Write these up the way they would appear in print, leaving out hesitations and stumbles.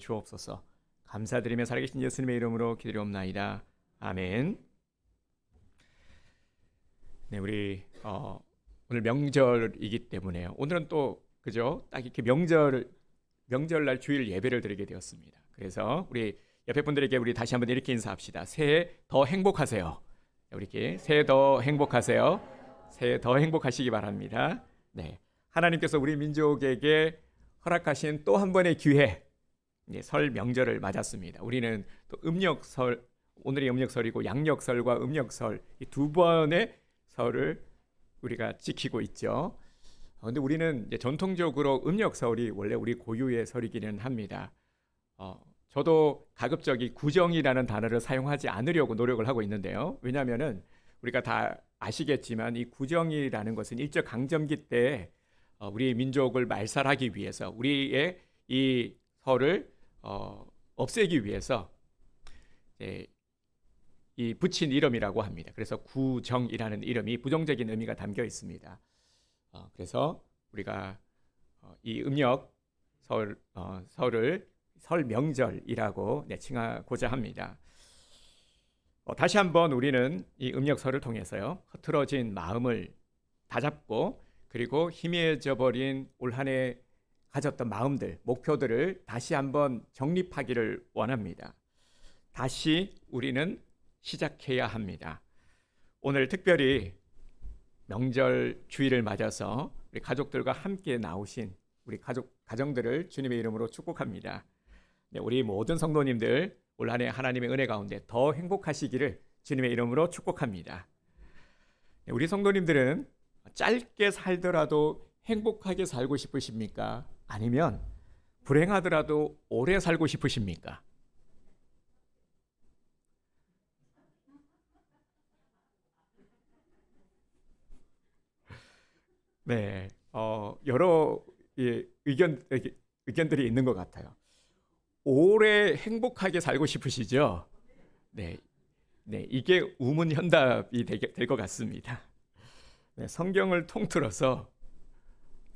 주옵소서. 감사드리며 살아계신 예수님의 이름으로 기도리옵나이다. 아멘. 네, 우리 오늘 명절이기 때문에 오늘은 또 그죠? 딱 이렇게 명절날 주일 예배를 드리게 되었습니다. 그래서 우리 옆에 분들에게 우리 다시 한번 이렇게 인사합시다. 새해 더 행복하세요. 우리 새해 더 행복하세요. 새해 더 행복하시기 바랍니다. 네, 하나님께서 우리 민족에게 허락하신 또 한 번의 기회, 설 명절을 맞았습니다. 우리는 또 음력설, 오늘이 음력설이고 양력설과 음력설 이 두 번의 설을 우리가 지키고 있죠. 그런데 우리는 이제 전통적으로 음력설이 원래 우리 고유의 설이기는 합니다. 저도 가급적이 구정이라는 단어를 사용하지 않으려고 노력을 하고 있는데요. 왜냐하면은 우리가 다 아시겠지만 이 구정이라는 것은 일제강점기 때 우리 민족을 말살하기 위해서 우리의 이 설을 없애기 위해서 이 붙인 이름이라고 합니다. 그래서 구정이라는 이름이 부정적인 의미가 담겨 있습니다. 그래서 우리가 이 음력 설을 설 명절이라고 칭하고자 합니다. 다시 한번 우리는 이 음력설을 통해서요, 흐트러진 마음을 다잡고 그리고 희미해져 버린 올 한 해 가졌던 마음들, 목표들을 다시 한번 정립하기를 원합니다. 다시 우리는 시작해야 합니다. 오늘 특별히 명절 주일을 맞아서 우리 가족들과 함께 나오신 우리 가정들을 주님의 이름으로 축복합니다. 네, 우리 모든 성도님들 올 한 해 하나님의 은혜 가운데 더 행복하시기를 주님의 이름으로 축복합니다. 네, 우리 성도님들은 짧게 살더라도 행복하게 살고 싶으십니까? 아니면 불행하더라도 오래 살고 싶으십니까? 네, 여러 의견들이 있는 것 같아요. 오래 행복하게 살고 싶으시죠? 네, 네, 이게 우문현답이 될 것 같습니다. 네, 성경을 통틀어서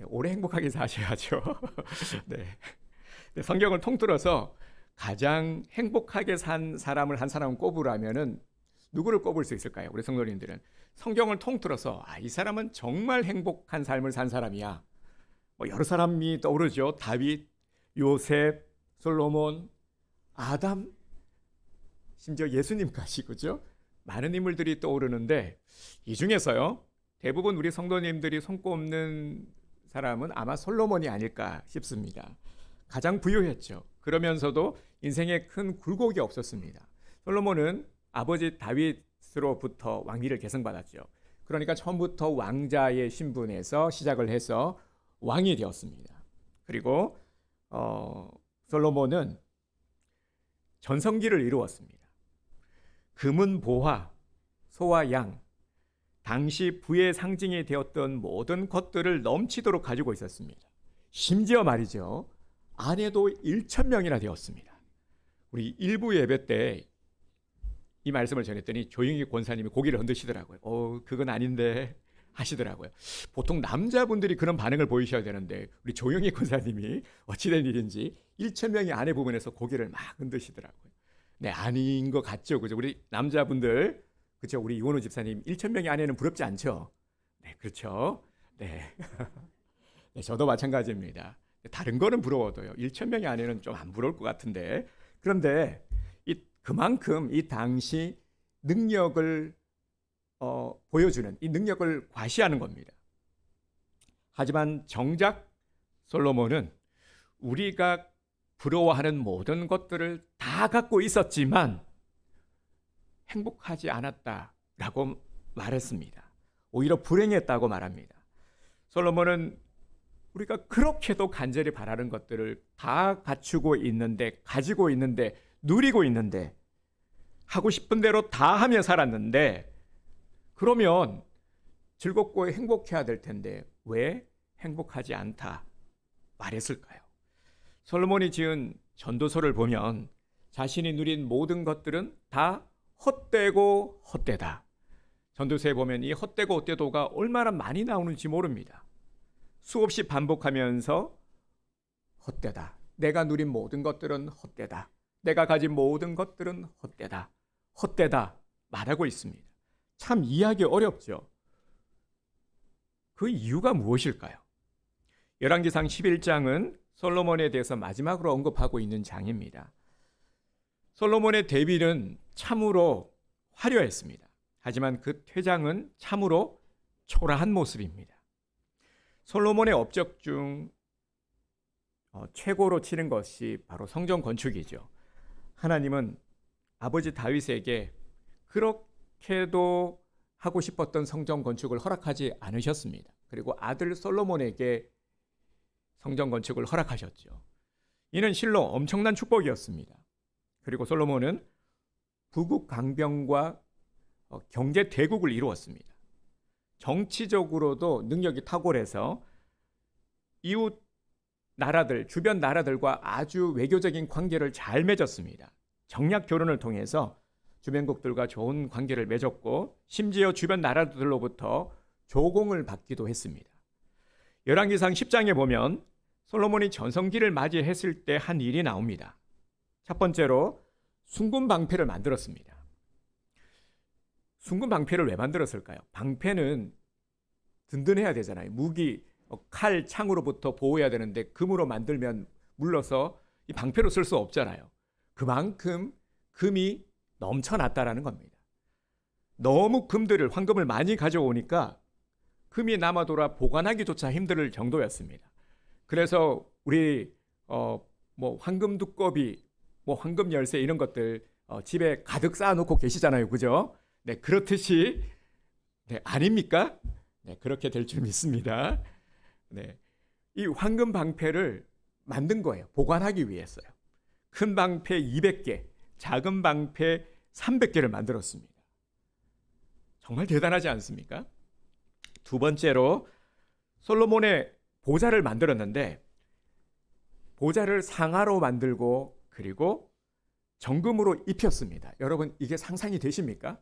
오래 행복하게 사셔야죠. 네, 네, 성경을 통틀어서 가장 행복하게 산 사람을 한 사람을 꼽으라면은 누구를 꼽을 수 있을까요? 우리 성도님들은 성경을 통틀어서 이 사람은 정말 행복한 삶을 산 사람이야. 여러 사람이 떠오르죠. 다윗, 요셉, 솔로몬, 아담, 심지어 예수님까지, 그죠? 많은 인물들이 떠오르는데 이 중에서요, 대부분 우리 성도님들이 손꼽는 사람은 아마 솔로몬이 아닐까 싶습니다. 가장 부유했죠. 그러면서도 인생에 큰 굴곡이 없었습니다. 솔로몬은 아버지 다윗으로부터 왕위를 계승받았죠. 그러니까 처음부터 왕자의 신분에서 시작을 해서 왕이 되었습니다. 그리고 솔로몬은 전성기를 이루었습니다. 금은 보화, 소와 양, 당시 부의 상징이 되었던 모든 것들을 넘치도록 가지고 있었습니다. 심지어 말이죠, 아내도 1,000명이나 되었습니다. 우리 일부 예배 때 이 말씀을 전했더니 조영희 권사님이 고개를 흔드시더라고요. 그건 아닌데 하시더라고요. 보통 남자분들이 그런 반응을 보이셔야 되는데 우리 조영희 권사님이 어찌된 일인지 1,000명의 아내 부분에서 고개를 막 흔드시더라고요. 네, 아닌 것 같죠, 그죠? 우리 남자분들, 그죠? 우리 이원우 집사님 1,000명의 아내는 부럽지 않죠? 네, 그렇죠. 네, 네, 저도 마찬가지입니다. 다른 거는 부러워도요, 1,000명의 아내는 좀 안 부러울 것 같은데, 그런데 그만큼 이 당시 능력을 보여주는, 이 능력을 과시하는 겁니다. 하지만 정작 솔로몬은 우리가 부러워하는 모든 것들을 다 갖고 있었지만 행복하지 않았다라고 말했습니다. 오히려 불행했다고 말합니다. 솔로몬은 우리가 그렇게도 간절히 바라는 것들을 다 갖추고 있는데, 가지고 있는데, 누리고 있는데, 하고 싶은 대로 다 하며 살았는데, 그러면 즐겁고 행복해야 될 텐데 왜 행복하지 않다 말했을까요? 솔로몬이 지은 전도서를 보면 자신이 누린 모든 것들은 다 헛되고 헛되다. 전도서에 보면 이 헛되고 헛되도가 얼마나 많이 나오는지 모릅니다. 수없이 반복하면서 헛되다, 내가 누린 모든 것들은 헛되다. 내가 가진 모든 것들은 헛되다. 헛되다 말하고 있습니다. 참 이해하기 어렵죠. 그 이유가 무엇일까요? 열왕기상 11장은 솔로몬에 대해서 마지막으로 언급하고 있는 장입니다. 솔로몬의 대비는 참으로 화려했습니다. 하지만 그 퇴장은 참으로 초라한 모습입니다. 솔로몬의 업적 중 최고로 치는 것이 바로 성전 건축이죠. 하나님은 아버지 다윗에게 그렇게도 하고 싶었던 성전 건축을 허락하지 않으셨습니다. 그리고 아들 솔로몬에게 성전 건축을 허락하셨죠. 이는 실로 엄청난 축복이었습니다. 그리고 솔로몬은 부국 강병과 경제 대국을 이루었습니다. 정치적으로도 능력이 탁월해서 이웃 나라들, 주변 나라들과 아주 외교적인 관계를 잘 맺었습니다. 정략 결혼을 통해서 주변국들과 좋은 관계를 맺었고 심지어 주변 나라들로부터 조공을 받기도 했습니다. 열왕기상 10장에 보면 솔로몬이 전성기를 맞이했을 때 한 일이 나옵니다. 첫 번째로 순금 방패를 만들었습니다. 순금 방패를 왜 만들었을까요? 방패는 든든해야 되잖아요. 무기, 칼, 창으로부터 보호해야 되는데 금으로 만들면 물러서 이 방패로 쓸 수 없잖아요. 그만큼 금이 넘쳐났다라는 겁니다. 너무 황금을 많이 가져오니까 금이 남아돌아 보관하기조차 힘들 정도였습니다. 그래서 우리 황금 두꺼비, 황금 열쇠 이런 것들 집에 가득 쌓아놓고 계시잖아요, 그죠? 네, 그렇듯이 아닙니까? 네, 그렇게 될 줄 믿습니다. 네, 이 황금 방패를 만든 거예요. 보관하기 위해서요. 큰 방패 200개, 작은 방패 300개를 만들었습니다. 정말 대단하지 않습니까? 두 번째로 솔로몬의 보좌를 만들었는데 보좌를 상아로 만들고 그리고 정금으로 입혔습니다. 여러분 이게 상상이 되십니까?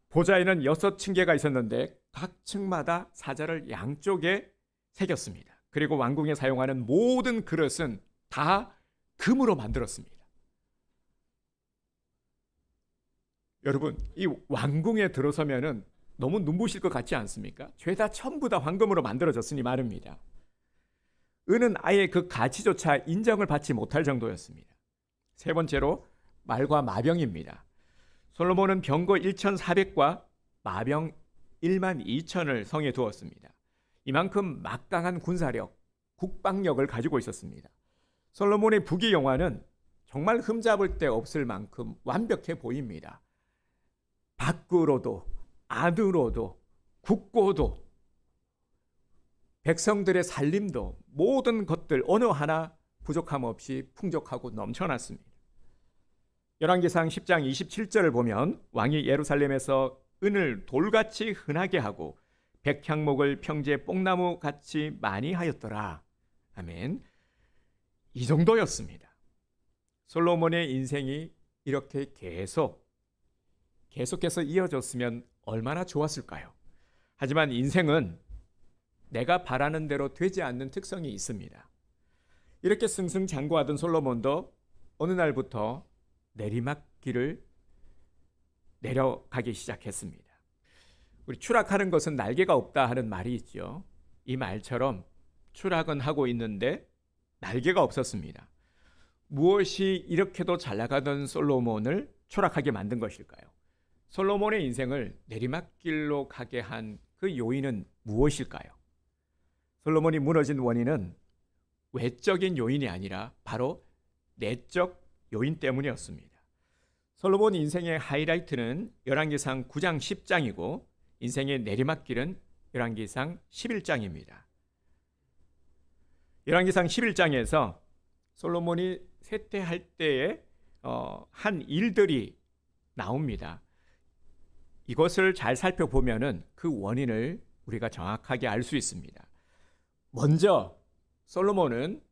보좌에는 6층계가 있었는데 각 층마다 사자를 양쪽에 새겼습니다. 그리고 왕궁에 사용하는 모든 그릇은 다 금으로 만들었습니다. 여러분 이 왕궁에 들어서면은 너무 눈부실 것 같지 않습니까? 죄다 전부 다 황금으로 만들어졌으니 말입니다. 은은 아예 그 가치조차 인정을 받지 못할 정도였습니다. 세 번째로 말과 마병입니다. 솔로몬은 병거 1,400과 마병 1만 2천을 성에 두었습니다. 이만큼 막강한 군사력, 국방력을 가지고 있었습니다. 솔로몬의 부귀 영화는 정말 흠잡을 데 없을 만큼 완벽해 보입니다. 밖으로도 안으로도 국고도 백성들의 살림도 모든 것들 어느 하나 부족함 없이 풍족하고 넘쳐났습니다. 열왕기상 10장 27절을 보면 왕이 예루살렘에서 은을 돌같이 흔하게 하고 백향목을 평지에 뽕나무 같이 많이 하였더라. 아멘. 이 정도였습니다. 솔로몬의 인생이 이렇게 계속해서 이어졌으면 얼마나 좋았을까요? 하지만 인생은 내가 바라는 대로 되지 않는 특성이 있습니다. 이렇게 승승장구하던 솔로몬도 어느 날부터 내리막길을 내려가기 시작했습니다. 우리 추락하는 것은 날개가 없다 하는 말이 있죠. 이 말처럼 추락은 하고 있는데 날개가 없었습니다. 무엇이 이렇게도 잘 나가던 솔로몬을 추락하게 만든 것일까요? 솔로몬의 인생을 내리막길로 가게 한 그 요인은 무엇일까요? 솔로몬이 무너진 원인은 외적인 요인이 아니라 바로 내적 요인 때문이었습니다. 솔로몬 인생의 하이라이트는 열왕기상 9장 10장이고 인생의 내리막길은 열왕기상 11장입니다. 열왕기상 11장에서 솔로몬이 쇠퇴할 때에 한 일들이 나옵니다. 이것을 잘 살펴보면은 그 원인을 우리가 정확하게 알 수 있습니다. 먼저 솔로몬은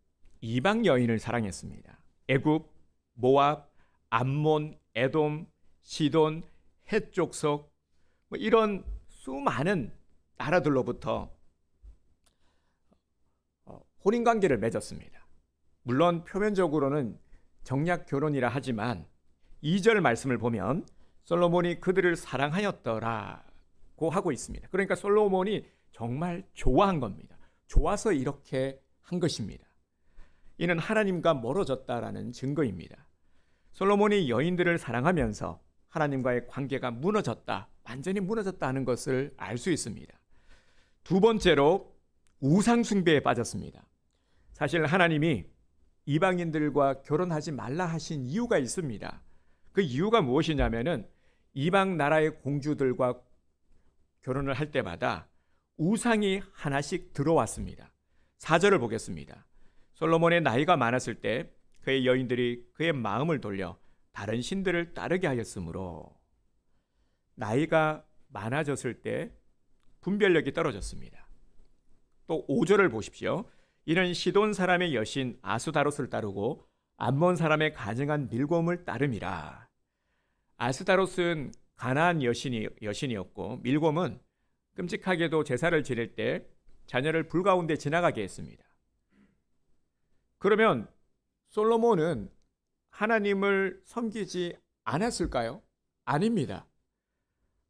이방 여인을 사랑했습니다. 애굽, 모압, 암몬, 에돔, 시돈, 헷 족속 이런 수많은 나라들로부터 혼인관계를 맺었습니다. 물론 표면적으로는 정략 결혼이라 하지만 2절 말씀을 보면 솔로몬이 그들을 사랑하였더라고 하고 있습니다. 그러니까 솔로몬이 정말 좋아한 겁니다. 좋아서 이렇게 한 것입니다. 이는 하나님과 멀어졌다라는 증거입니다. 솔로몬이 여인들을 사랑하면서 하나님과의 관계가 무너졌다, 완전히 무너졌다 하는 것을 알 수 있습니다. 두 번째로 우상 숭배에 빠졌습니다. 사실 하나님이 이방인들과 결혼하지 말라 하신 이유가 있습니다. 그 이유가 무엇이냐면은 이방 나라의 공주들과 결혼을 할 때마다 우상이 하나씩 들어왔습니다. 4절을 보겠습니다. 솔로몬의 나이가 많았을 때 그의 여인들이 그의 마음을 돌려 다른 신들을 따르게 하였으므로 나이가 많아졌을 때 분별력이 떨어졌습니다. 또 5절을 보십시오. 이는 시돈 사람의 여신 아수다롯을 따르고 암몬 사람의 가증한 밀곰을 따름이라. 아수다롯은 가나안 여신이었고 밀곰은 끔찍하게도 제사를 지낼 때 자녀를 불 가운데 지나가게 했습니다. 그러면 솔로몬은 하나님을 섬기지 않았을까요? 아닙니다.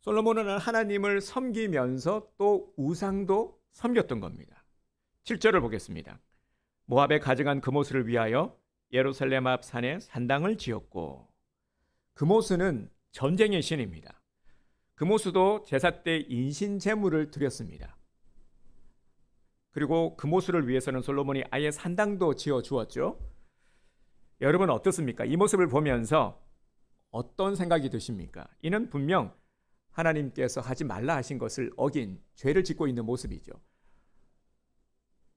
솔로몬은 하나님을 섬기면서 또 우상도 섬겼던 겁니다. 7절을 보겠습니다. 모압의 가증한 그모스를 위하여 예루살렘 앞 산에 산당을 지었고, 그모스는 전쟁의 신입니다. 그모스도 제사 때 인신 제물을 드렸습니다. 그리고 그모스를 위해서는 솔로몬이 아예 산당도 지어 주었죠. 여러분 어떻습니까? 이 모습을 보면서 어떤 생각이 드십니까? 이는 분명 하나님께서 하지 말라 하신 것을 어긴 죄를 짓고 있는 모습이죠.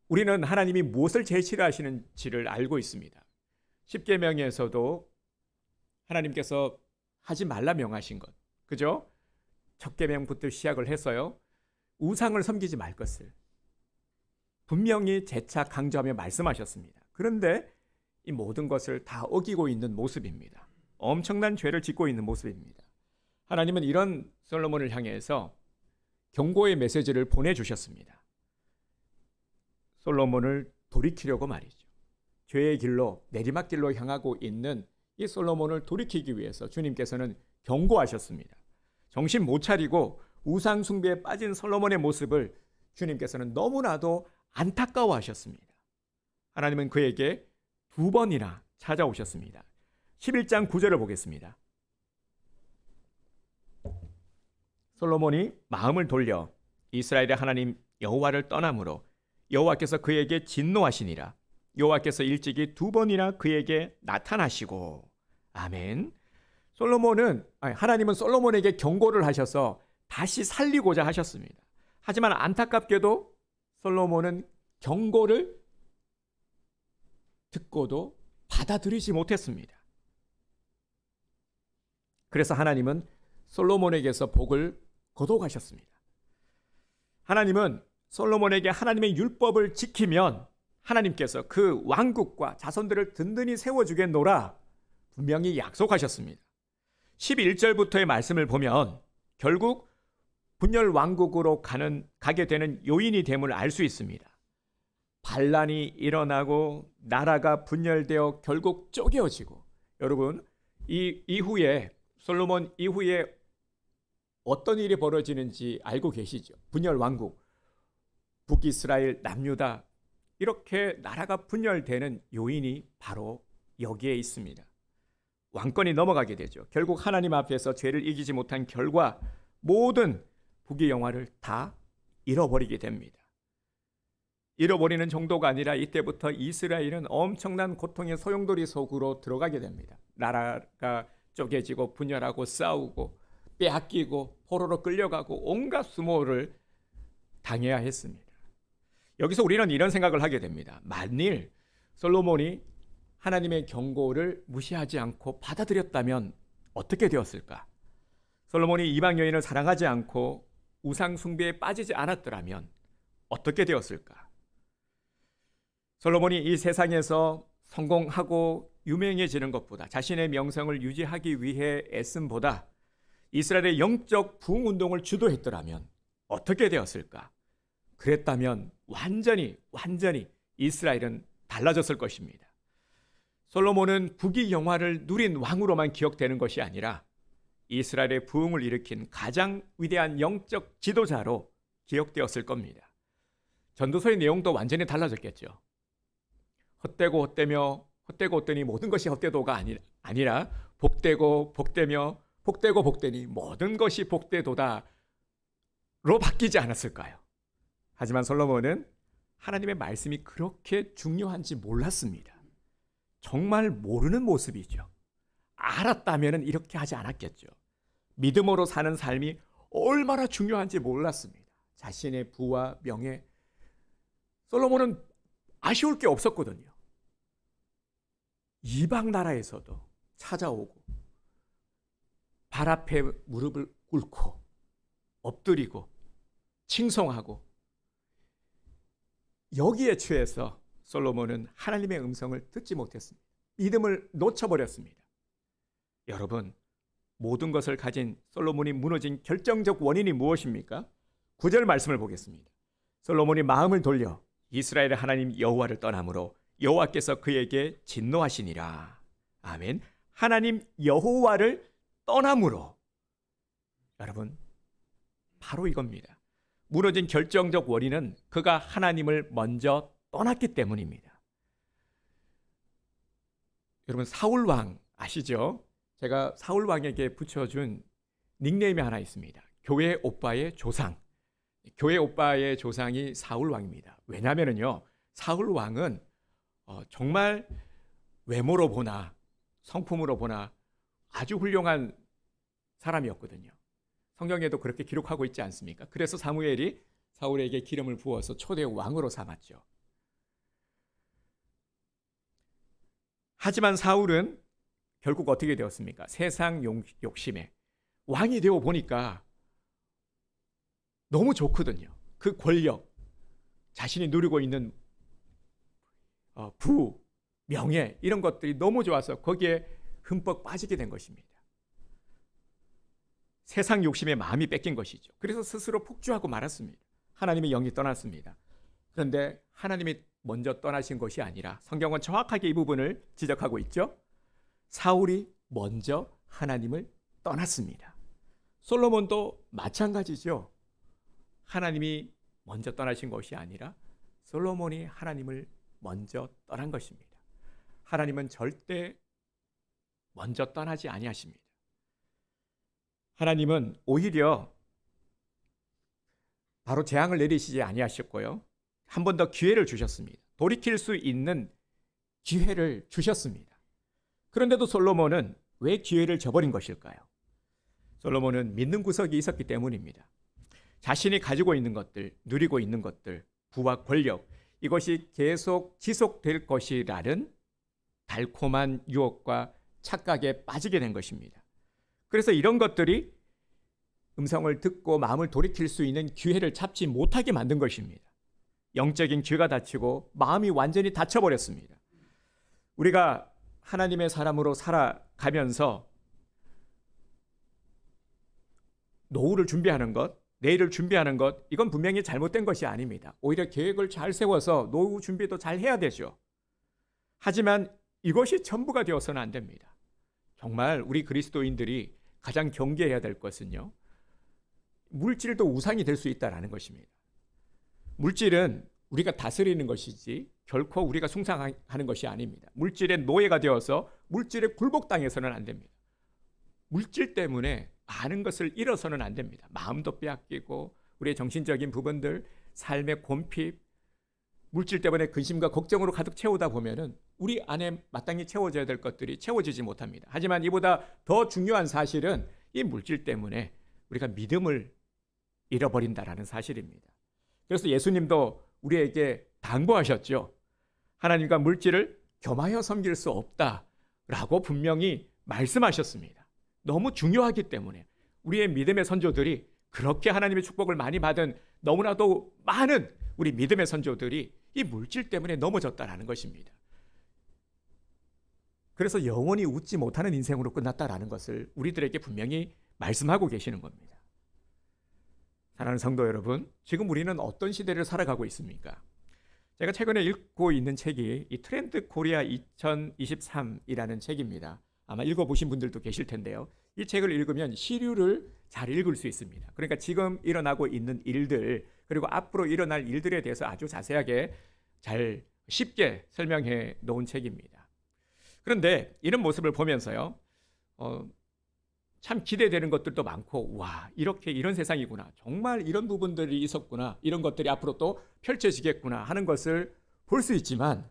우리는 하나님이 무엇을 제일 싫어하시는지를 알고 있습니다. 십계명에서도 하나님께서 하지 말라 명하신 것, 그죠? 첫 계명부터 시작을 해서요, 우상을 섬기지 말 것을 분명히 재차 강조하며 말씀하셨습니다. 그런데 이 모든 것을 다 어기고 있는 모습입니다. 엄청난 죄를 짓고 있는 모습입니다. 하나님은 이런 솔로몬을 향해서 경고의 메시지를 보내주셨습니다. 솔로몬을 돌이키려고 말이죠. 죄의 길로, 내리막길로 향하고 있는 이 솔로몬을 돌이키기 위해서 주님께서는 경고하셨습니다. 정신 못 차리고 우상 숭배에 빠진 솔로몬의 모습을 주님께서는 너무나도 안타까워하셨습니다. 하나님은 그에게 2번이나 찾아오셨습니다. 11장 9절을 보겠습니다. 솔로몬이 마음을 돌려 이스라엘의 하나님 여호와를 떠남으로 여호와께서 그에게 진노하시니라. 여호와께서 일찍이 2번이나 그에게 나타나시고. 아멘. 하나님은 솔로몬에게 경고를 하셔서 다시 살리고자 하셨습니다. 하지만 안타깝게도 솔로몬은 경고를 듣고도 받아들이지 못했습니다. 그래서 하나님은 솔로몬에게서 복을 거둬가셨습니다. 하나님은 솔로몬에게 하나님의 율법을 지키면 하나님께서 그 왕국과 자손들을 든든히 세워주겠노라 분명히 약속하셨습니다. 11절부터의 말씀을 보면 결국 분열 왕국으로 가게 되는 요인이 됨을 알 수 있습니다. 반란이 일어나고 나라가 분열되어 결국 쪼개어지고, 여러분 이 이후에 솔로몬 이후에 어떤 일이 벌어지는지 알고 계시죠? 분열 왕국, 북이스라엘, 남유다, 이렇게 나라가 분열되는 요인이 바로 여기에 있습니다. 왕권이 넘어가게 되죠. 결국 하나님 앞에서 죄를 이기지 못한 결과 모든 북의 영화를 다 잃어버리게 됩니다. 잃어버리는 정도가 아니라 이때부터 이스라엘은 엄청난 고통의 소용돌이 속으로 들어가게 됩니다. 나라가 쪼개지고 분열하고 싸우고 빼앗기고 포로로 끌려가고 온갖 수모를 당해야 했습니다. 여기서 우리는 이런 생각을 하게 됩니다. 만일 솔로몬이 하나님의 경고를 무시하지 않고 받아들였다면 어떻게 되었을까? 솔로몬이 이방 여인을 사랑하지 않고 우상 숭배에 빠지지 않았더라면 어떻게 되었을까? 솔로몬이 이 세상에서 성공하고 유명해지는 것보다, 자신의 명성을 유지하기 위해 애씀보다 이스라엘의 영적 부흥운동을 주도했더라면 어떻게 되었을까? 그랬다면 완전히 이스라엘은 달라졌을 것입니다. 솔로몬은 북이 영화를 누린 왕으로만 기억되는 것이 아니라 이스라엘의 부흥을 일으킨 가장 위대한 영적 지도자로 기억되었을 겁니다. 전도서의 내용도 완전히 달라졌겠죠. 헛되고 헛되며 헛되고 헛되니 모든 것이 헛되도가 아니라 복되고 복되며 복되고 복되니 모든 것이 복되도다로 바뀌지 않았을까요? 하지만 솔로몬은 하나님의 말씀이 그렇게 중요한지 몰랐습니다. 정말 모르는 모습이죠. 알았다면 이렇게 하지 않았겠죠. 믿음으로 사는 삶이 얼마나 중요한지 몰랐습니다. 자신의 부와 명예, 솔로몬은 아쉬울 게 없었거든요. 이방 나라에서도 찾아오고 발 앞에 무릎을 꿇고 엎드리고 칭송하고, 여기에 취해서 솔로몬은 하나님의 음성을 듣지 못했습니다. 믿음을 놓쳐버렸습니다. 여러분, 모든 것을 가진 솔로몬이 무너진 결정적 원인이 무엇입니까? 9절 말씀을 보겠습니다. 솔로몬이 마음을 돌려 이스라엘의 하나님 여호와를 떠나므로 여호와께서 그에게 진노하시니라. 아멘. 하나님 여호와를 떠남으로. 여러분, 바로 이겁니다. 무너진 결정적 원인은 그가 하나님을 먼저 떠났기 때문입니다. 여러분, 사울 왕 아시죠? 제가 사울 왕에게 붙여준 닉네임이 하나 있습니다. 교회 오빠의 조상. 교회 오빠의 조상이 사울 왕입니다. 왜냐하면요, 사울 왕은 정말 외모로 보나 성품으로 보나 아주 훌륭한 사람이었거든요. 성경에도 그렇게 기록하고 있지 않습니까? 그래서 사무엘이 사울에게 기름을 부어서 초대 왕으로 삼았죠. 하지만 사울은 결국 어떻게 되었습니까? 세상 욕심에 왕이 되어 보니까 너무 좋거든요. 그 권력, 자신이 누리고 있는 부, 명예, 이런 것들이 너무 좋아서 거기에 흠뻑 빠지게 된 것입니다. 세상 욕심에 마음이 뺏긴 것이죠. 그래서 스스로 폭주하고 말았습니다. 하나님의 영이 떠났습니다. 그런데 하나님이 먼저 떠나신 것이 아니라 성경은 정확하게 이 부분을 지적하고 있죠. 사울이 먼저 하나님을 떠났습니다. 솔로몬도 마찬가지죠. 하나님이 먼저 떠나신 것이 아니라 솔로몬이 하나님을 먼저 떠난 것입니다. 하나님은 절대 먼저 떠나지 아니하십니다. 하나님은 오히려 바로 재앙을 내리시지 아니하셨고요. 한 번 더 기회를 주셨습니다. 돌이킬 수 있는 기회를 주셨습니다. 그런데도 솔로몬은 왜 기회를 저버린 것일까요? 솔로몬은 믿는 구석이 있었기 때문입니다. 자신이 가지고 있는 것들, 누리고 있는 것들, 부와 권력, 이것이 계속 지속될 것이라는 달콤한 유혹과 착각에 빠지게 된 것입니다. 그래서 이런 것들이 음성을 듣고 마음을 돌이킬 수 있는 기회를 잡지 못하게 만든 것입니다. 영적인 귀가 닫히고 마음이 완전히 닫혀버렸습니다. 우리가 하나님의 사람으로 살아가면서 노후를 준비하는 것, 내일을 준비하는 것, 이건 분명히 잘못된 것이 아닙니다. 오히려 계획을 잘 세워서 노후 준비도 잘 해야 되죠. 하지만 이것이 전부가 되어서는 안 됩니다. 정말 우리 그리스도인들이 가장 경계해야 될 것은요, 물질도 우상이 될 수 있다는 것입니다. 물질은 우리가 다스리는 것이지 결코 우리가 숭상하는 것이 아닙니다. 물질의 노예가 되어서 물질에 굴복당해서는 안 됩니다. 물질 때문에 많은 것을 잃어서는 안 됩니다. 마음도 빼앗기고 우리의 정신적인 부분들, 삶의 곰핍, 물질 때문에 근심과 걱정으로 가득 채우다 보면은 우리 안에 마땅히 채워져야 될 것들이 채워지지 못합니다. 하지만 이보다 더 중요한 사실은 이 물질 때문에 우리가 믿음을 잃어버린다라는 사실입니다. 그래서 예수님도 우리에게 당부하셨죠. 하나님과 물질을 겸하여 섬길 수 없다라고 분명히 말씀하셨습니다. 너무 중요하기 때문에 우리의 믿음의 선조들이, 그렇게 하나님의 축복을 많이 받은 너무나도 많은 우리 믿음의 선조들이 이 물질 때문에 넘어졌다라는 것입니다. 그래서 영원히 웃지 못하는 인생으로 끝났다라는 것을 우리들에게 분명히 말씀하고 계시는 겁니다. 사랑하는 성도 여러분, 지금 우리는 어떤 시대를 살아가고 있습니까? 제가 최근에 읽고 있는 책이 이 트렌드 코리아 2023이라는 책입니다. 아마 읽어보신 분들도 계실 텐데요. 이 책을 읽으면 시류를 잘 읽을 수 있습니다. 그러니까 지금 일어나고 있는 일들, 그리고 앞으로 일어날 일들에 대해서 아주 자세하게 잘 쉽게 설명해 놓은 책입니다. 그런데 이런 모습을 보면서요, 참 기대되는 것들도 많고, 와, 이렇게 이런 세상이구나, 정말 이런 부분들이 있었구나, 이런 것들이 앞으로 또 펼쳐지겠구나 하는 것을 볼 수 있지만,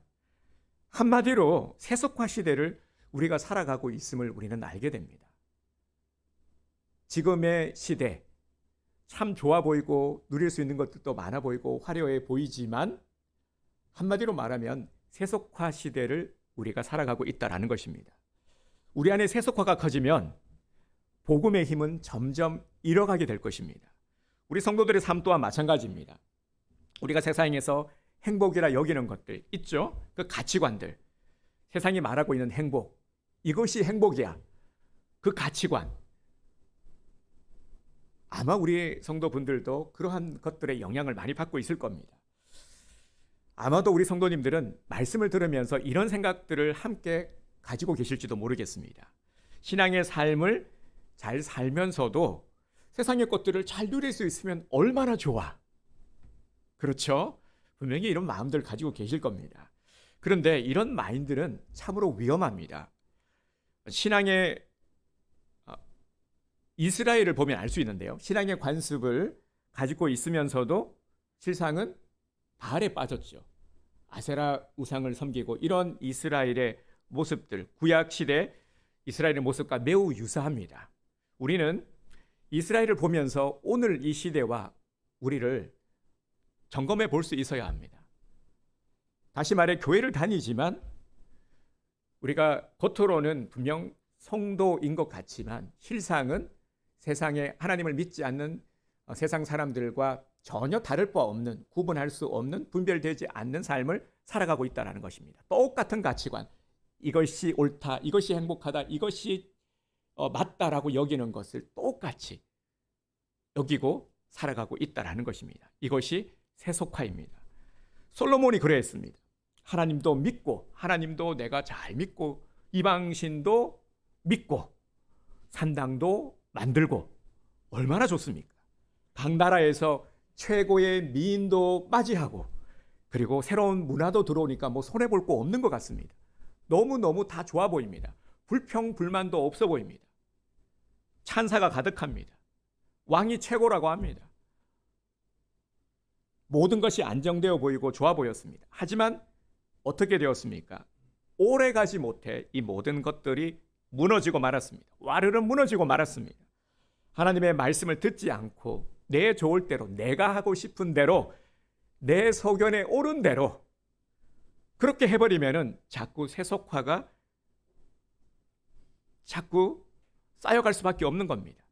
한마디로 세속화 시대를 우리가 살아가고 있음을 우리는 알게 됩니다. 지금의 시대, 참 좋아 보이고 누릴 수 있는 것들도 많아 보이고 화려해 보이지만, 한마디로 말하면 세속화 시대를 우리가 살아가고 있다는 것입니다. 우리 안에 세속화가 커지면 복음의 힘은 점점 잃어가게 될 것입니다. 우리 성도들의 삶 또한 마찬가지입니다. 우리가 세상에서 행복이라 여기는 것들 있죠? 그 가치관들, 세상이 말하고 있는 행복, 이것이 행복이야, 그 가치관, 아마 우리 성도분들도 그러한 것들의 영향을 많이 받고 있을 겁니다. 아마도 우리 성도님들은 말씀을 들으면서 이런 생각들을 함께 가지고 계실지도 모르겠습니다. 신앙의 삶을 잘 살면서도 세상의 것들을 잘 누릴 수 있으면 얼마나 좋아. 그렇죠? 분명히 이런 마음들 가지고 계실 겁니다. 그런데 이런 마인드는 참으로 위험합니다. 신앙의 이스라엘을 보면 알 수 있는데요. 신앙의 관습을 가지고 있으면서도 실상은 바알에 빠졌죠. 아세라 우상을 섬기고 이런 이스라엘의 모습들, 구약시대 이스라엘의 모습과 매우 유사합니다. 우리는 이스라엘을 보면서 오늘 이 시대와 우리를 점검해 볼 수 있어야 합니다. 다시 말해 교회를 다니지만 우리가 겉으로는 분명 성도인 것 같지만 실상은 세상에 하나님을 믿지 않는 세상 사람들과 전혀 다를 바 없는, 구분할 수 없는, 분별되지 않는 삶을 살아가고 있다는 것입니다. 똑같은 가치관, 이것이 옳다, 이것이 행복하다, 이것이 맞다라고 여기는 것을 똑같이 여기고 살아가고 있다는 것입니다. 이것이 세속화입니다. 솔로몬이 그러했습니다. 하나님도 믿고, 하나님도 내가 잘 믿고, 이방신도 믿고, 산당도 만들고, 얼마나 좋습니까? 각 나라에서 최고의 미인도 맞이하고, 그리고 새로운 문화도 들어오니까 뭐 손해볼 거 없는 것 같습니다. 너무너무 다 좋아 보입니다. 불평, 불만도 없어 보입니다. 찬사가 가득합니다. 왕이 최고라고 합니다. 모든 것이 안정되어 보이고 좋아 보였습니다. 하지만 어떻게 되었습니까? 오래 가지 못해 이 모든 것들이 무너지고 말았습니다. 와르르 무너지고 말았습니다. 하나님의 말씀을 듣지 않고 내 좋을 대로, 내가 하고 싶은 대로, 내 소견에 옳은 대로 그렇게 해버리면은 자꾸 세속화가 자꾸 쌓여갈 수밖에 없는 겁니다.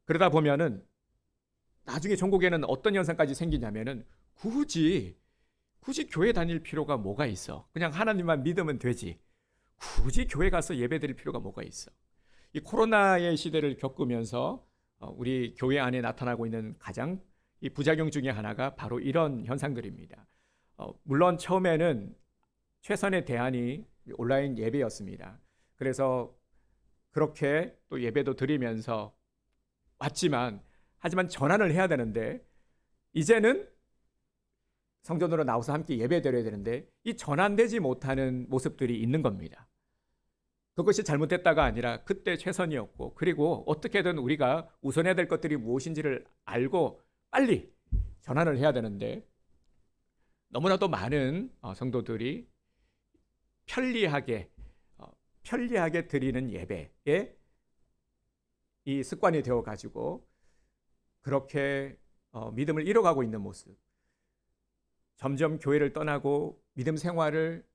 그러다 보면은 나중에 종국에는 어떤 현상까지 생기냐면은 굳이 교회 다닐 필요가 뭐가 있어? 그냥 하나님만 믿으면 되지. 굳이 교회 가서 예배 드릴 필요가 뭐가 있어? 이 코로나의 시대를 겪으면서 우리 교회 안에 나타나고 있는 가장 이 부작용 중에 하나가 바로 이런 현상들입니다. 물론 처음에는 최선의 대안이 온라인 예배였습니다. 그래서 그렇게 또 예배도 드리면서 왔지만, 하지만 전환을 해야 되는데 이제는 성전으로 나와서 함께 예배 드려야 되는데 이 전환되지 못하는 모습들이 있는 겁니다. 그것이 잘못됐다가 아니라 그때 최선이었고, 그리고 어떻게든 우리가 우선해야 될 것들이 무엇인지를 알고 빨리 전환을 해야 되는데 너무나도 많은 성도들이 편리하게 드리는 예배에 이 습관이 되어가지고 그렇게 믿음을 잃어가고 있는 모습, 점점 교회를 떠나고 믿음 생활을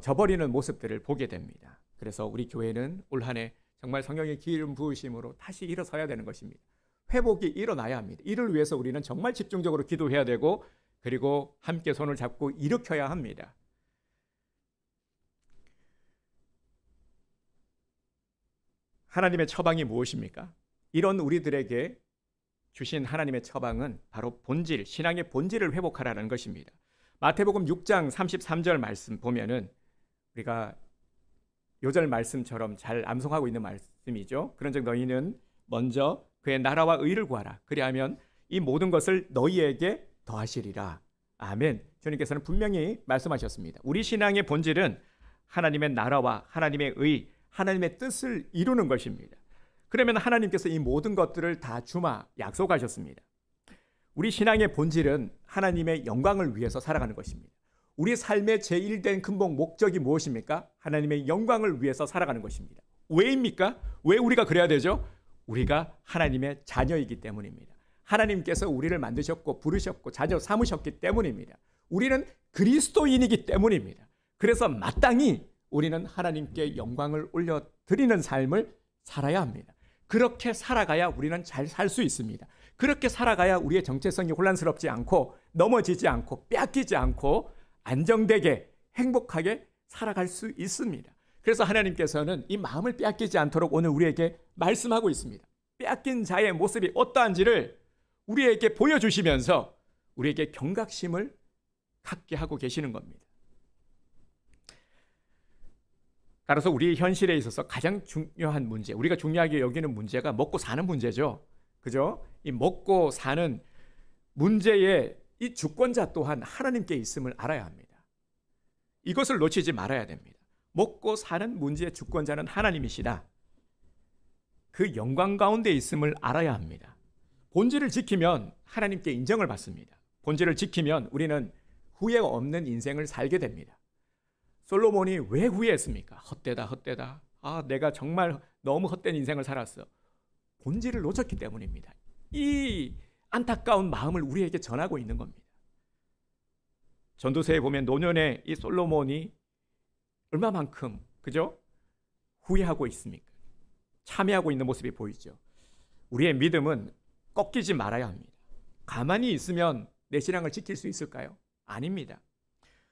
저버리는 모습들을 보게 됩니다. 그래서 우리 교회는 올 한 해 정말 성령의 기름 부으심으로 다시 일어서야 되는 것입니다. 회복이 일어나야 합니다. 이를 위해서 우리는 정말 집중적으로 기도해야 되고, 그리고 함께 손을 잡고 일으켜야 합니다. 하나님의 처방이 무엇입니까? 이런 우리들에게 주신 하나님의 처방은 바로 본질, 신앙의 본질을 회복하라는 것입니다. 마태복음 6장 33절 말씀 보면은 우리가 요절 말씀처럼 잘 암송하고 있는 말씀이죠. 그런즉 너희는 먼저 그의 나라와 의를 구하라. 그리하면 이 모든 것을 너희에게 더하시리라. 아멘. 주님께서는 분명히 말씀하셨습니다. 우리 신앙의 본질은 하나님의 나라와 하나님의 의, 하나님의 뜻을 이루는 것입니다. 그러면 하나님께서 이 모든 것들을 다 주마 약속하셨습니다. 우리 신앙의 본질은 하나님의 영광을 위해서 살아가는 것입니다. 우리 삶의 제1된 근본 목적이 무엇입니까? 하나님의 영광을 위해서 살아가는 것입니다. 왜입니까? 왜 우리가 그래야 되죠? 우리가 하나님의 자녀이기 때문입니다. 하나님께서 우리를 만드셨고 부르셨고 자녀 삼으셨기 때문입니다. 우리는 그리스도인이기 때문입니다. 그래서 마땅히 우리는 하나님께 영광을 올려드리는 삶을 살아야 합니다. 그렇게 살아가야 우리는 잘 살 수 있습니다. 그렇게 살아가야 우리의 정체성이 혼란스럽지 않고 넘어지지 않고 빼앗기지 않고 안정되게 행복하게 살아갈 수 있습니다. 그래서 하나님께서는 이 마음을 빼앗기지 않도록 오늘 우리에게 말씀하고 있습니다. 빼앗긴 자의 모습이 어떠한지를 우리에게 보여주시면서 우리에게 경각심을 갖게 하고 계시는 겁니다. 따라서 우리 현실에 있어서 가장 중요한 문제, 우리가 중요하게 여기는 문제가 먹고 사는 문제죠. 그죠? 이 먹고 사는 문제의 이 주권자 또한 하나님께 있음을 알아야 합니다. 이것을 놓치지 말아야 됩니다. 먹고 사는 문제의 주권자는 하나님이시다. 그 영광 가운데 있음을 알아야 합니다. 본질을 지키면 하나님께 인정을 받습니다. 본질을 지키면 우리는 후회 없는 인생을 살게 됩니다. 솔로몬이 왜 후회했습니까? 헛되다. 내가 정말 너무 헛된 인생을 살았어. 본질을 놓쳤기 때문입니다. 이 안타까운 마음을 우리에게 전하고 있는 겁니다. 전도서에 보면 노년의 이 솔로몬이 얼마만큼 그죠? 후회하고 있습니까? 참여하고 있는 모습이 보이죠. 우리의 믿음은 꺾이지 말아야 합니다. 가만히 있으면 내 신앙을 지킬 수 있을까요? 아닙니다.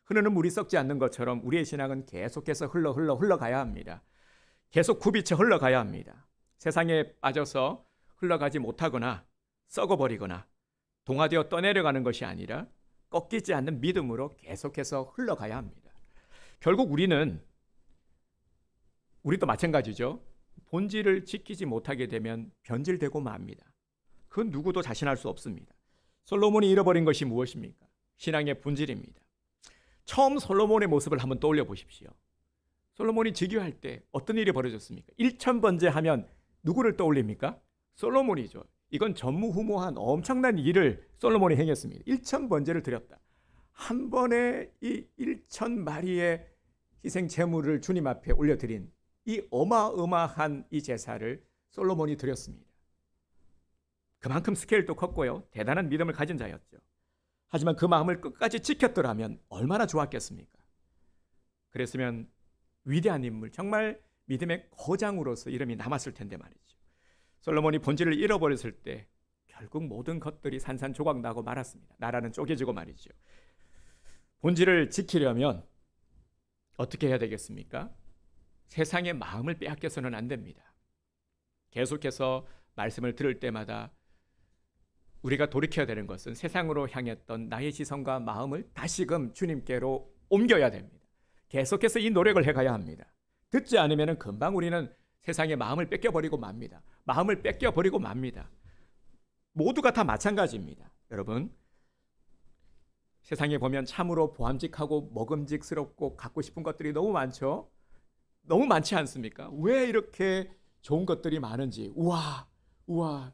흐르는 물이 썩지 않는 것처럼 우리의 신앙은 계속해서 흘러가야 합니다. 계속 굽이쳐 흘러가야 합니다. 세상에 빠져서 흘러가지 못하거나 썩어버리거나 동화되어 떠내려가는 것이 아니라 꺾이지 않는 믿음으로 계속해서 흘러가야 합니다. 결국 우리도 마찬가지죠. 본질을 지키지 못하게 되면 변질되고 맙니다. 그건 누구도 자신할 수 없습니다. 솔로몬이 잃어버린 것이 무엇입니까? 신앙의 본질입니다. 처음 솔로몬의 모습을 한번 떠올려 보십시오. 솔로몬이 즉위할 때 어떤 일이 벌어졌습니까? 1000번제하면 누구를 떠올립니까? 솔로몬이죠. 이건 전무후무한 엄청난 일을 솔로몬이 행했습니다. 1000번제를 드렸다. 한 번에 이 1000마리의 희생 제물을 주님 앞에 올려드린 이 어마어마한 이 제사를 솔로몬이 드렸습니다. 그만큼 스케일도 컸고요. 대단한 믿음을 가진 자였죠. 하지만 그 마음을 끝까지 지켰더라면 얼마나 좋았겠습니까? 그랬으면 위대한 인물, 정말 믿음의 거장으로서 이름이 남았을 텐데 말이죠. 솔로몬이 본질을 잃어버렸을 때 결국 모든 것들이 산산조각 나고 말았습니다. 나라는 쪼개지고 말이죠. 본질을 지키려면 어떻게 해야 되겠습니까? 세상의 마음을 빼앗겨서는 안 됩니다. 계속해서 말씀을 들을 때마다 우리가 돌이켜야 되는 것은 세상으로 향했던 나의 시선과 마음을 다시금 주님께로 옮겨야 됩니다. 계속해서 이 노력을 해가야 합니다. 듣지 않으면 금방 우리는 세상의 마음을 뺏겨버리고 맙니다. 마음을 뺏겨버리고 맙니다. 모두가 다 마찬가지입니다. 여러분, 세상에 보면 참으로 보암직하고 먹음직스럽고 갖고 싶은 것들이 너무 많죠? 너무 많지 않습니까? 왜 이렇게 좋은 것들이 많은지. 우와,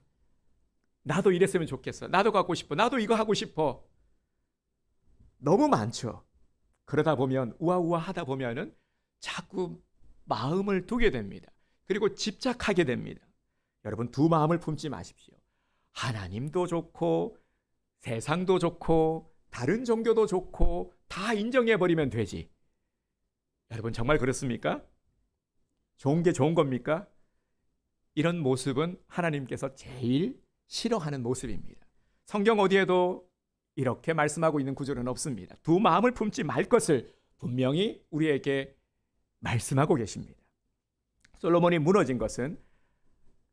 나도 이랬으면 좋겠어. 나도 갖고 싶어. 나도 이거 하고 싶어. 너무 많죠. 그러다 보면 우아우아 하다 보면은 자꾸 마음을 두게 됩니다. 그리고 집착하게 됩니다. 여러분, 두 마음을 품지 마십시오. 하나님도 좋고 세상도 좋고 다른 종교도 좋고 다 인정해버리면 되지. 여러분, 정말 그렇습니까? 좋은 게 좋은 겁니까? 이런 모습은 하나님께서 제일 싫어하는 모습입니다. 성경 어디에도 이렇게 말씀하고 있는 구절은 없습니다. 두 마음을 품지 말 것을 분명히 우리에게 말씀하고 계십니다. 솔로몬이 무너진 것은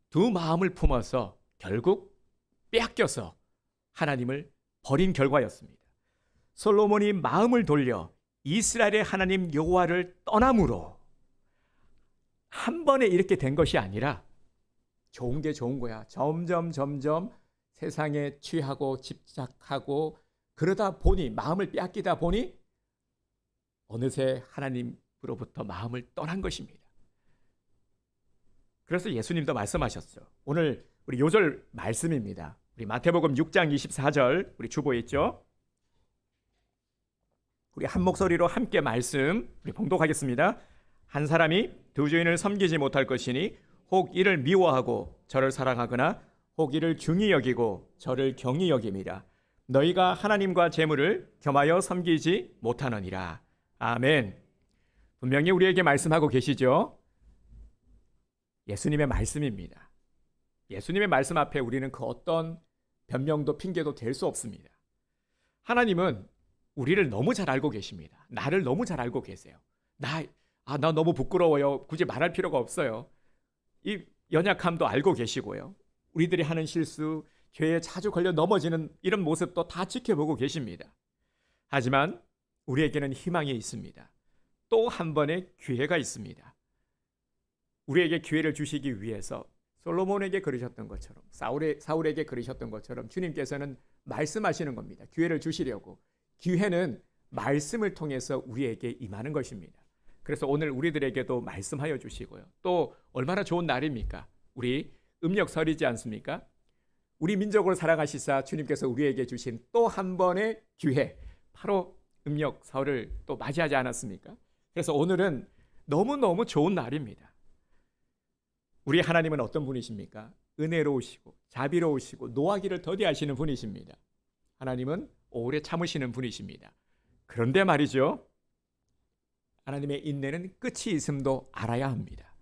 두 마음을 품어서 결국 빼앗겨서 하나님을 버린 결과였습니다. 솔로몬이 마음을 돌려 이스라엘의 하나님 여호와를 떠남으로 한 번에 이렇게 된 것이 아니라 좋은 게 좋은 거야. 점점 세상에 취하고 집착하고 그러다 보니 마음을 빼앗기다 보니 어느새 하나님으로부터 마음을 떠난 것입니다. 그래서 예수님도 말씀하셨죠. 오늘 우리 요절 말씀입니다. 우리 마태복음 6장 24절 우리 주보에 있죠. 우리 한 목소리로 함께 말씀 우리 봉독하겠습니다. 한 사람이 두 주인을 섬기지 못할 것이니 혹 이를 미워하고 저를 사랑하거나 혹 이를 중히 여기고 저를 경히 여김이라. 너희가 하나님과 재물을 겸하여 섬기지 못하느니라. 아멘. 분명히 우리에게 말씀하고 계시죠. 예수님의 말씀입니다. 예수님의 말씀 앞에 우리는 그 어떤 변명도 핑계도 될 수 없습니다. 하나님은 우리를 너무 잘 알고 계십니다. 나를 너무 잘 알고 계세요. 나 너무 부끄러워요. 굳이 말할 필요가 없어요. 이 연약함도 알고 계시고요. 우리들이 하는 실수, 죄에 자주 걸려 넘어지는 이런 모습도 다 지켜보고 계십니다. 하지만 우리에게는 희망이 있습니다. 또 한 번의 기회가 있습니다. 우리에게 기회를 주시기 위해서 솔로몬에게 그러셨던 것처럼 사울에게 그러셨던 것처럼 주님께서는 말씀하시는 겁니다. 기회를 주시려고. 기회는 말씀을 통해서 우리에게 임하는 것입니다. 그래서 오늘 우리들에게도 말씀하여 주시고요. 또 얼마나 좋은 날입니까? 우리 음력설이지 않습니까? 우리 민족을 사랑하시사 주님께서 우리에게 주신 또 한 번의 기회, 바로 음력설을 또 맞이하지 않았습니까? 그래서 오늘은 너무너무 좋은 날입니다. 우리 하나님은 어떤 분이십니까? 은혜로우시고 자비로우시고 노하기를 더디하시는 분이십니다. 하나님은 오래 참으시는 분이십니다. 그런데 말이죠, 하나님의 인내는 끝이 있음도 알아야 합니다.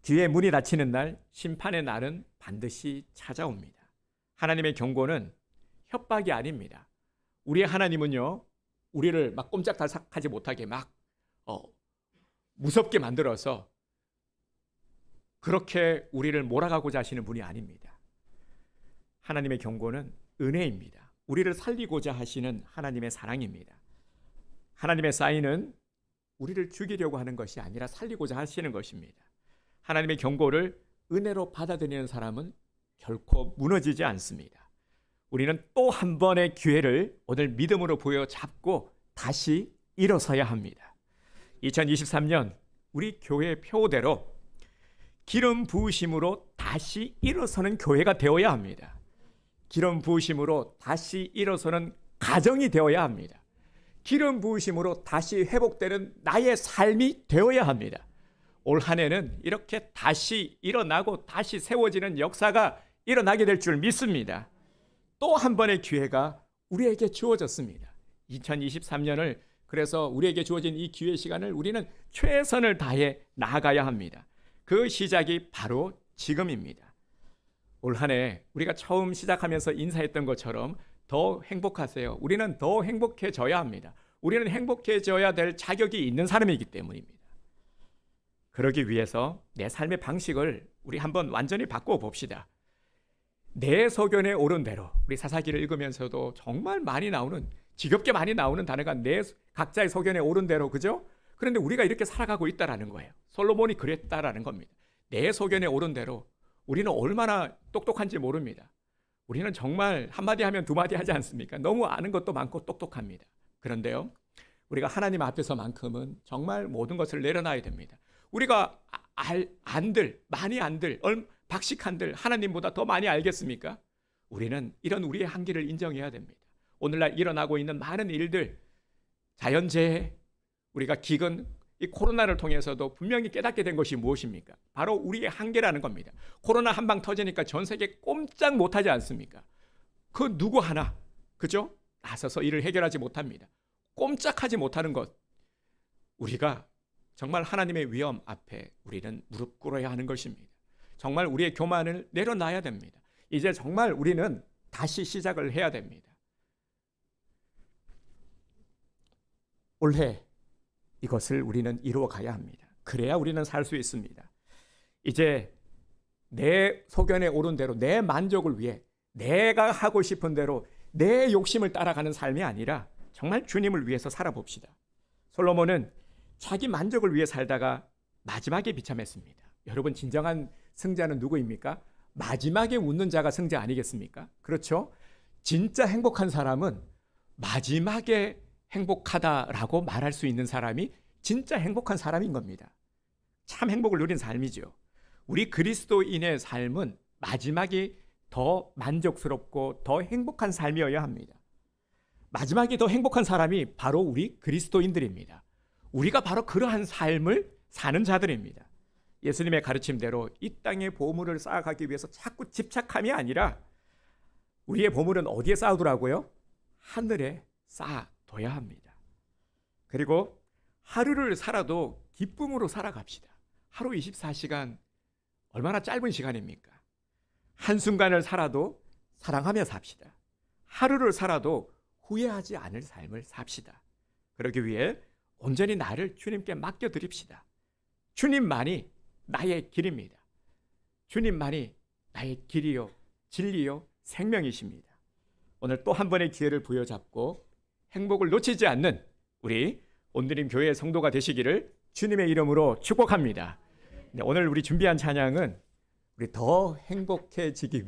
기회의 문이 닫히는 날, 심판의 날은 반드시 찾아옵니다. 하나님의 경고는 협박이 아닙니다. 우리의 하나님은요, 우리를 막 꼼짝달싹하지 못하게 막 무섭게 만들어서 그렇게 우리를 몰아가고자 하시는 분이 아닙니다. 하나님의 경고는 은혜입니다. 우리를 살리고자 하시는 하나님의 사랑입니다. 하나님의 사인은 우리를 죽이려고 하는 것이 아니라 살리고자 하시는 것입니다. 하나님의 경고를 은혜로 받아들이는 사람은 결코 무너지지 않습니다. 우리는 또 한 번의 기회를 오늘 믿음으로 부여잡고 다시 일어서야 합니다. 2023년 우리 교회의 표대로 기름 부으심으로 다시 일어서는 교회가 되어야 합니다. 기름 부으심으로 다시 일어서는 가정이 되어야 합니다. 기름 부으심으로 다시 회복되는 나의 삶이 되어야 합니다. 올 한 해는 이렇게 다시 일어나고 다시 세워지는 역사가 일어나게 될 줄 믿습니다. 또 한 번의 기회가 우리에게 주어졌습니다. 2023년을 그래서 우리에게 주어진 이 기회 시간을 우리는 최선을 다해 나아가야 합니다. 그 시작이 바로 지금입니다. 올 한 해 우리가 처음 시작하면서 인사했던 것처럼 더 행복하세요. 우리는 더 행복해져야 합니다. 우리는 행복해져야 될 자격이 있는 사람이기 때문입니다. 그러기 위해서 내 삶의 방식을 우리 한번 완전히 바꿔 봅시다. 내 소견에 옳은 대로, 우리 사사기를 읽으면서도 정말 많이 나오는, 지겹게 많이 나오는 단어가 내 각자의 소견에 옳은 대로, 그죠? 그런데 우리가 이렇게 살아가고 있다라는 거예요. 솔로몬이 그랬다라는 겁니다. 내 소견에 옳은 대로. 우리는 얼마나 똑똑한지 모릅니다. 우리는 정말 한마디 하면 두마디 하지 않습니까? 너무 아는 것도 많고 똑똑합니다. 그런데요, 우리가 하나님 앞에서만큼은 정말 모든 것을 내려놔야 됩니다. 우리가 많이 안들, 박식한들 하나님보다 더 많이 알겠습니까? 우리는 이런 우리의 한계를 인정해야 됩니다. 오늘날 일어나고 있는 많은 일들, 자연재해, 우리가 기근, 이 코로나를 통해서도 분명히 깨닫게 된 것이 무엇입니까? 바로 우리의 한계라는 겁니다. 코로나 한 방 터지니까 전 세계 꼼짝 못하지 않습니까? 그 누구 하나, 그죠? 나서서 이를 해결하지 못합니다. 꼼짝하지 못하는 것, 우리가 정말 하나님의 위엄 앞에 우리는 무릎 꿇어야 하는 것입니다. 정말 우리의 교만을 내려놔야 됩니다. 이제 정말 우리는 다시 시작을 해야 됩니다. 올해 이것을 우리는 이루어 가야 합니다. 그래야 우리는 살 수 있습니다. 이제 내 소견에 옳은 대로 내 만족을 위해 내가 하고 싶은 대로 내 욕심을 따라가는 삶이 아니라 정말 주님을 위해서 살아봅시다. 솔로몬은 자기 만족을 위해 살다가 마지막에 비참했습니다. 여러분, 진정한 승자는 누구입니까? 마지막에 웃는 자가 승자 아니겠습니까? 그렇죠? 진짜 행복한 사람은 마지막에 행복하다라고 말할 수 있는 사람이 진짜 행복한 사람인 겁니다. 참 행복을 누린 삶이죠. 우리 그리스도인의 삶은 마지막이 더 만족스럽고 더 행복한 삶이어야 합니다. 마지막이 더 행복한 사람이 바로 우리 그리스도인들입니다. 우리가 바로 그러한 삶을 사는 자들입니다. 예수님의 가르침대로 이 땅에 보물을 쌓아가기 위해서 자꾸 집착함이 아니라 우리의 보물은 어디에 쌓아두라고요? 하늘에 쌓아둬야 합니다. 그리고 하루를 살아도 기쁨으로 살아갑시다. 하루 24시간 얼마나 짧은 시간입니까? 한순간을 살아도 사랑하며 삽시다. 하루를 살아도 후회하지 않을 삶을 삽시다. 그러기 위해 온전히 나를 주님께 맡겨드립시다. 주님만이 나의 길입니다. 주님만이 나의 길이요, 진리요, 생명이십니다. 오늘 또 한 번의 기회를 부여잡고 행복을 놓치지 않는 우리 온드림 교회의 성도가 되시기를 주님의 이름으로 축복합니다. 오늘 우리 준비한 찬양은 우리 더 행복해지기 위해